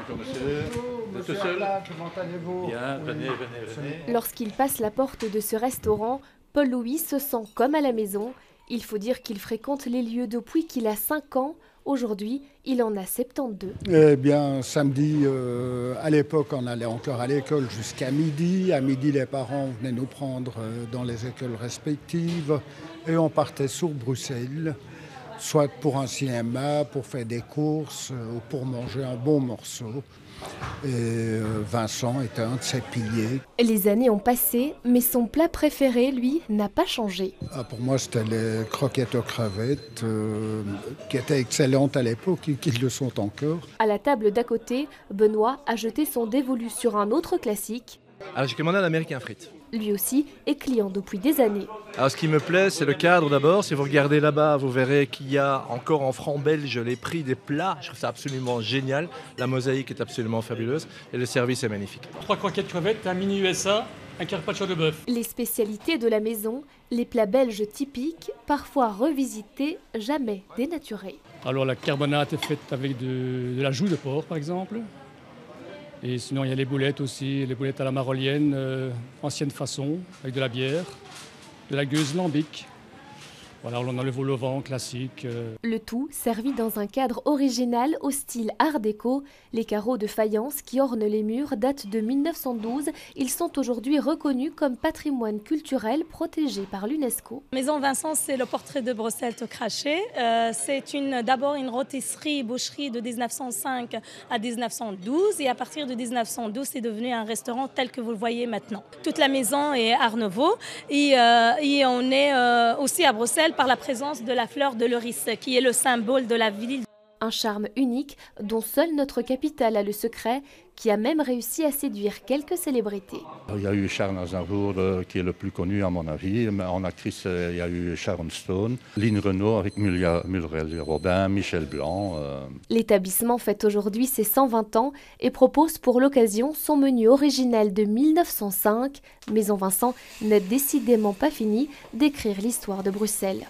Bonjour monsieur. Tout seul? Comment allez-vous? Bien, venez. Lorsqu'il passe la porte de ce restaurant, Paul-Louis se sent comme à la maison. Il faut dire qu'il fréquente les lieux depuis qu'il a 5 ans. Aujourd'hui, il en a 72. Eh bien, samedi, à l'époque, on allait encore à l'école jusqu'à midi. À midi, les parents venaient nous prendre dans les écoles respectives et on partait sur Bruxelles, soit pour un cinéma, pour faire des courses ou pour manger un bon morceau. Et Vincent était un de ses piliers. Les années ont passé, mais son plat préféré, lui, n'a pas changé. Pour moi, c'était les croquettes aux crevettes, qui étaient excellentes à l'époque et qui le sont encore. À la table d'à côté, Benoît a jeté son dévolu sur un autre classique. Alors j'ai commandé un américain frites. Lui aussi est client depuis des années. Alors ce qui me plaît, c'est le cadre d'abord. Si vous regardez là-bas, vous verrez qu'il y a encore en francs belges les prix des plats. Je trouve ça absolument génial. La mosaïque est absolument fabuleuse et le service est magnifique. 3 croquettes crevettes, un mini USA, un carpaccio de bœuf. Les spécialités de la maison, les plats belges typiques, parfois revisités, jamais dénaturés. Alors la carbonate est faite avec de la joue de porc par exemple. Et sinon il y a les boulettes aussi, les boulettes à la marolienne, ancienne façon, avec de la bière, de la gueuse lambic. Voilà, on a le vol au vent classique. Le tout servi dans un cadre original au style art déco. Les carreaux de faïence qui ornent les murs datent de 1912. Ils sont aujourd'hui reconnus comme patrimoine culturel protégé par l'UNESCO. Maison Vincent, c'est le portrait de Bruxelles au craché. C'est d'abord une rôtisserie-boucherie de 1905 à 1912. Et à partir de 1912, c'est devenu un restaurant tel que vous le voyez maintenant. Toute la maison est art nouveau. Et on est aussi à Bruxelles par la présence de la fleur de l'iris, qui est le symbole de la ville. Un charme unique dont seule notre capitale a le secret, qui a même réussi à séduire quelques célébrités. Il y a eu Sharon Aznavour qui est le plus connu à mon avis. En actrice, il y a eu Sharon Stone, Lynn Renaud avec Muriel Robin, Michel Blanc. L'établissement fête aujourd'hui ses 120 ans et propose pour l'occasion son menu originel de 1905. Maison Vincent n'a décidément pas fini d'écrire l'histoire de Bruxelles.